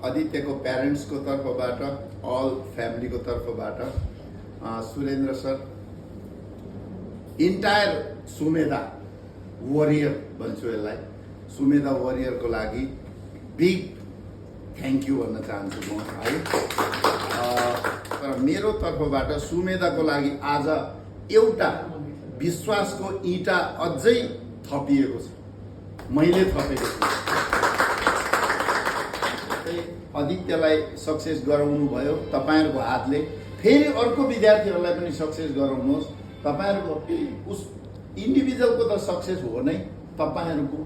आदित्यको प्यारेन्ट्सको तर्फबाट अल फ्यामिलीको तर्फबाट Surendra sir entire Sumedha warrior भन्छु यसलाई सुमेधा वरियरको लागि बिग थ्याङ्क यू भन्न चाहन्छु म है। तर मेरो तर्फबाट सुमेधाको लागि आज एउटा विश्वासको ईँटा अझै थपिएको छ, मैले थपेको छु। आदित्यलाई सक्सेस गराउनु भयो तपाईहरुको हातले, फेरि अर्को विद्यार्थीहरूलाई पनि सक्सेस गराउनुहोस्। तपाईहरुको उस इन्डिभिजुअलको त सक्सेस हो नै, तपाईहरुको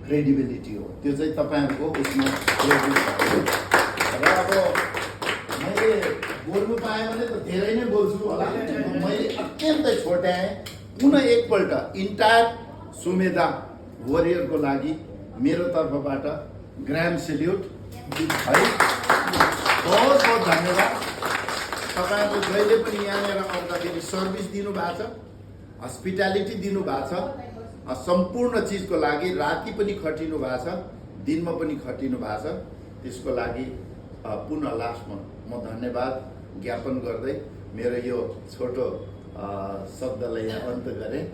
क्रेडिबिलिटी हो, त्यो चाहिँ तपाईहरुको उसमा र अब मैले बोल्नु पाएँ भने त धेरै नै बोल्छु होला, मैले अत्यन्तै छोट्याएँ। पुनः एकपल्ट इन्टायर सुमेधा वरियरको लागि मेरो तर्फबाट ग्रान्ड सेल्युट है, बहुत बहुत धन्यवाद। तपाईहरुले जहिले पनि यहाँनिर आउँदाखेरि सर्भिस दिनुभएको छ, हस्पिटालिटी दिनुभएको छ, सम्पूर्ण चिजको लागि राति पनि खटिनु भएको छ, दिनमा पनि खटिनु भएको छ। त्यसको लागि पुनः लास्टमा म धन्यवाद ज्ञापन गर्दै मेरो यो छोटो शब्दलाई यहाँ अन्त गरेँ।